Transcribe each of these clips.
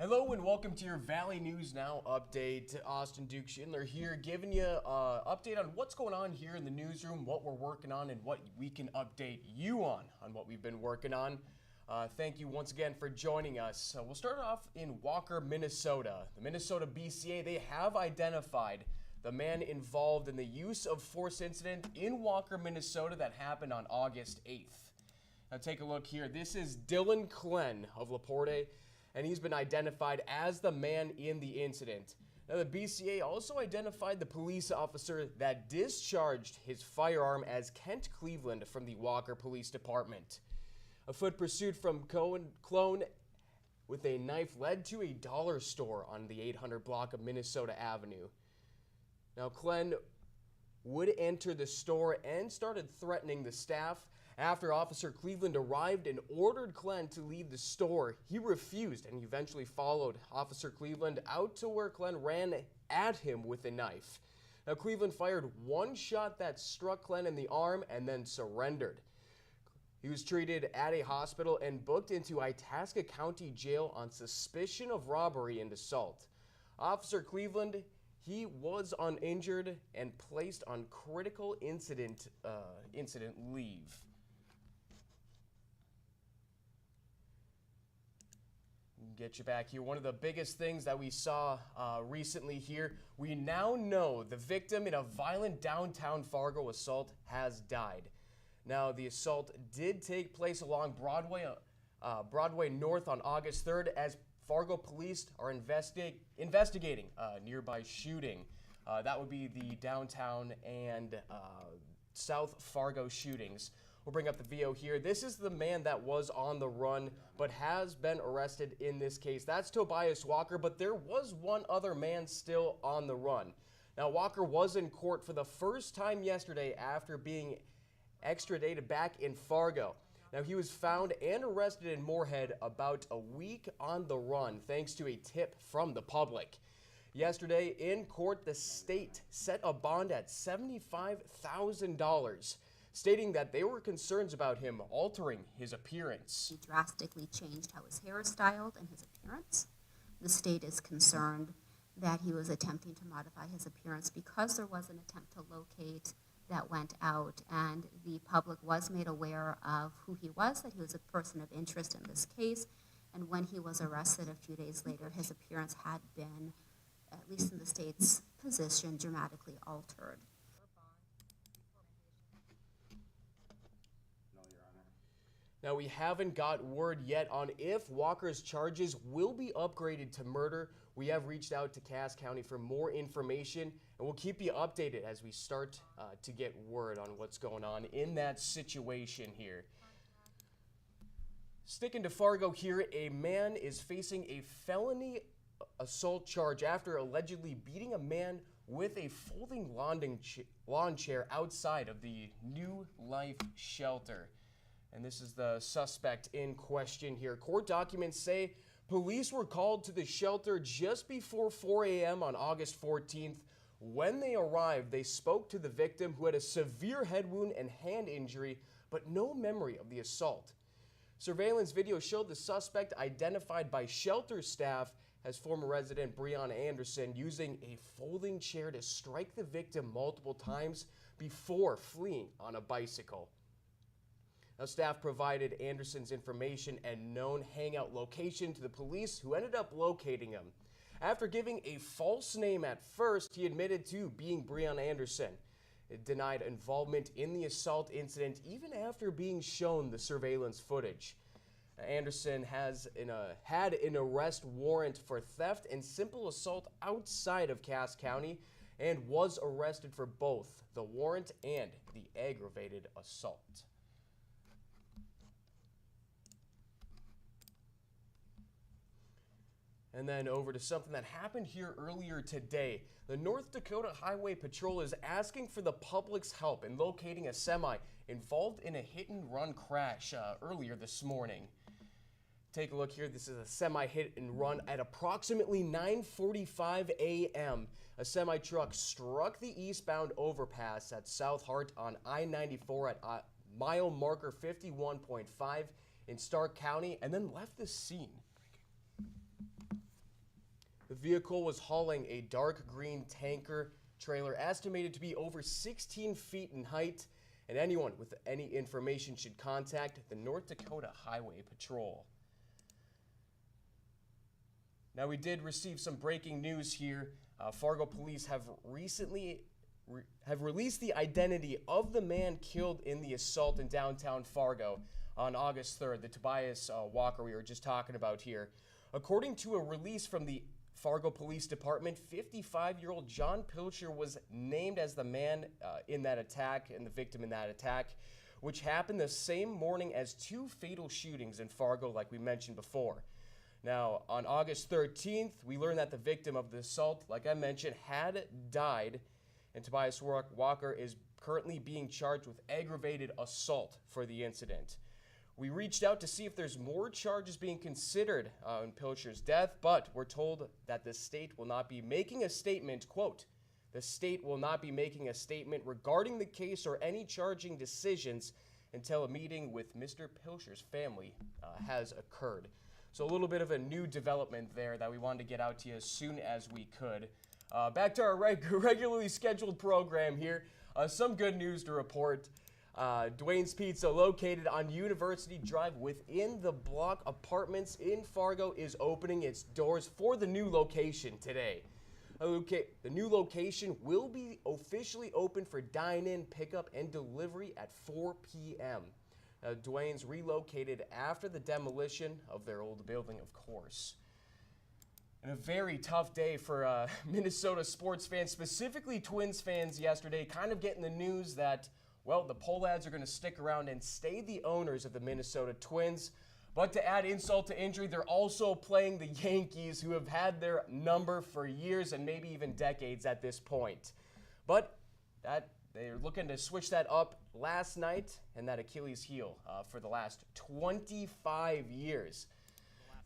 Hello and welcome to your Valley News Now update. Austin Duke Schindler here, giving you an update on what's going on here in the newsroom, what we're working on, and what we can update you on what we've been working on. Thank you once again for joining us. We'll start off in Walker, Minnesota. The Minnesota BCA, they have identified the man involved in the use of force incident in Walker, Minnesota that happened on August 8th. Now take a look here. This is Dylan Klenn of LaPorte, and he's been identified as the man in the incident. Now, the BCA also identified the police officer that discharged his firearm as Kent Cleveland from the Walker Police Department. A foot pursuit from Clone with a knife led to a dollar store on the 800 block of Minnesota Avenue. Now, Klenn would enter the store and started threatening the staff. After Officer Cleveland arrived and ordered Klenn to leave the store, he refused and eventually followed Officer Cleveland out to where Klenn ran at him with a knife. Now, Cleveland fired one shot that struck Klenn in the arm and then surrendered. He was treated at a hospital and booked into Itasca County Jail on suspicion of robbery and assault. Officer Cleveland, he was uninjured and placed on critical incident leave. Get you back here. One of the biggest things that we saw recently here, we now know the victim in a violent downtown Fargo assault has died. Now, the assault did take place along Broadway North on August 3rd as Fargo police are investigating a nearby shooting. That would be the downtown and South Fargo shootings. We'll bring up the VO here. This is the man that was on the run but has been arrested in this case. That's Tabias Walker, but there was one other man still on the run. Now, Walker was in court for the first time yesterday after being extradited back in Fargo. Now, he was found and arrested in Moorhead about a week on the run thanks to a tip from the public. Yesterday in court, the state set a bond at $75,000. Stating that they were concerns about him altering his appearance. He drastically changed how his hair is styled and his appearance. The state is concerned that he was attempting to modify his appearance because there was an attempt to locate that went out, and the public was made aware of who he was, that he was a person of interest in this case, and when he was arrested a few days later, his appearance had been, at least in the state's position, dramatically altered. Now, we haven't got word yet on if Walker's charges will be upgraded to murder. We have reached out to Cass County for more information, and we'll keep you updated as we start to get word on what's going on in that situation here. Sticking to Fargo here, a man is facing a felony assault charge after allegedly beating a man with a folding lawn chair outside of the New Life shelter. And this is the suspect in question here. Court documents say police were called to the shelter just before 4 a.m. on August 14th. When they arrived, they spoke to the victim who had a severe head wound and hand injury, but no memory of the assault. Surveillance video showed the suspect, identified by shelter staff as former resident Breon Anderson, using a folding chair to strike the victim multiple times before fleeing on a bicycle. Now, staff provided Anderson's information and known hangout location to the police, who ended up locating him. After giving a false name at first, he admitted to being Breon Anderson. It denied involvement in the assault incident even after being shown the surveillance footage. Anderson had an arrest warrant for theft and simple assault outside of Cass County and was arrested for both the warrant and the aggravated assault. And then over to something that happened here earlier today. The North Dakota Highway Patrol is asking for the public's help in locating a semi involved in a hit-and-run crash earlier this morning. Take a look here. This is a semi hit and run at approximately 9:45 a.m. A semi truck struck the eastbound overpass at South Hart on I-94 at mile marker 51.5 in Stark County and then left the scene. The vehicle was hauling a dark green tanker trailer estimated to be over 16 feet in height, and anyone with any information should contact the North Dakota Highway Patrol. Now, we did receive some breaking news here. Fargo police have recently released the identity of the man killed in the assault in downtown Fargo on August 3rd, the Tabias walker we were just talking about here. According to a release from the Fargo Police Department, 55-year-old John Pilcher was named as the man in that attack and the victim in that attack, which happened the same morning as two fatal shootings in Fargo, like we mentioned before. Now, on August 13th, we learned that the victim of the assault, like I mentioned, had died, and Tabias Walker is currently being charged with aggravated assault for the incident. We reached out to see if there's more charges being considered in Pilcher's death, but we're told that the state will not be making a statement, quote, the state will not be making a statement regarding the case or any charging decisions until a meeting with Mr. Pilcher's family has occurred. So a little bit of a new development there that we wanted to get out to you as soon as we could. Back to our regularly scheduled program here. Some good news to report. Dwayne's Pizza, located on University Drive within the Block Apartments in Fargo, is opening its doors for the new location today. The new location will be officially open for dine-in, pickup, and delivery at 4 p.m. Dwayne's relocated after the demolition of their old building, of course. And a very tough day for Minnesota sports fans, specifically Twins fans yesterday, kind of getting the news that, well, the Pohlads are going to stick around and stay the owners of the Minnesota Twins. But to add insult to injury, they're also playing the Yankees, who have had their number for years and maybe even decades at this point. But they're looking to switch that up last night, and that Achilles heel for the last 25 years.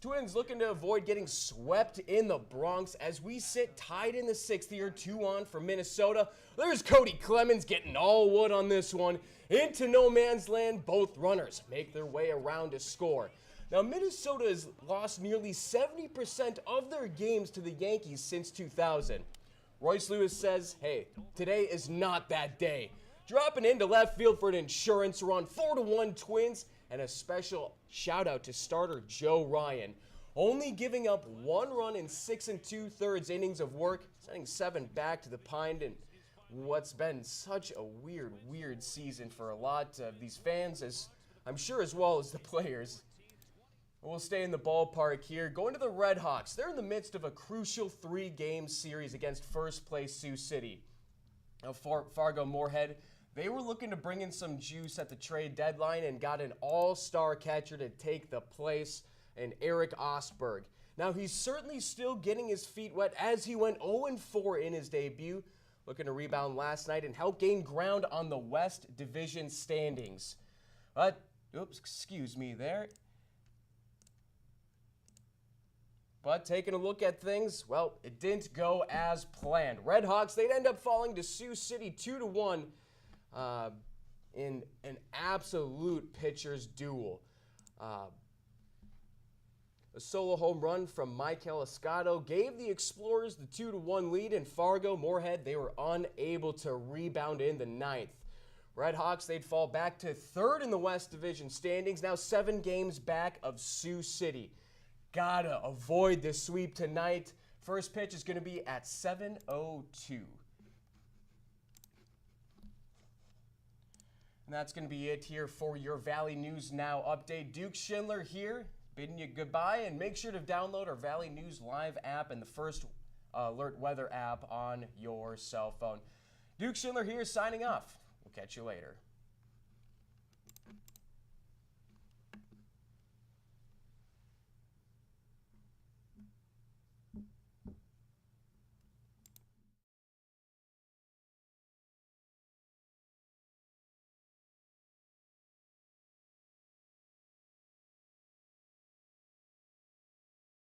Twins looking to avoid getting swept in the Bronx as we sit tied in the sixth here, 2-on for Minnesota. There's Cody Clemens getting all wood on this one. Into no man's land, both runners make their way around to score. Now, Minnesota has lost nearly 70% of their games to the Yankees since 2000. Royce Lewis says, hey, today is not that day. Dropping into left field for an insurance run, 4-1 Twins, and a special shout out to starter Joe Ryan. Only giving up one run in 6 2/3 innings of work, sending 7 back to the pine in what's been such a weird season for a lot of these fans, as I'm sure as well as the players. We'll stay in the ballpark here. Going to the Redhawks. They're in the midst of a crucial 3-game series against first place Sioux City. Now, Fargo Moorhead, they were looking to bring in some juice at the trade deadline and got an all-star catcher to take the place in Eric Ostberg. Now, he's certainly still getting his feet wet as he went 0-4 in his debut, looking to rebound last night and help gain ground on the West Division standings. But, excuse me there. But taking a look at things, well, it didn't go as planned. Redhawks, they'd end up falling to Sioux City 2-1 in an absolute pitcher's duel. A solo home run from Michael Escato gave the Explorers the 2-1 lead, in Fargo Moorhead, they were unable to rebound in the 9th. Redhawks, they'd fall back to 3rd in the West Division standings, now 7 games back of Sioux City. Gotta avoid this sweep tonight. First pitch is going to be at 7:02. And that's going to be it here for your Valley News Now update. Duke Schindler here, bidding you goodbye, and make sure to download our Valley News Live app and the First Alert Weather app on your cell phone. Duke Schindler here, signing off. We'll catch you later.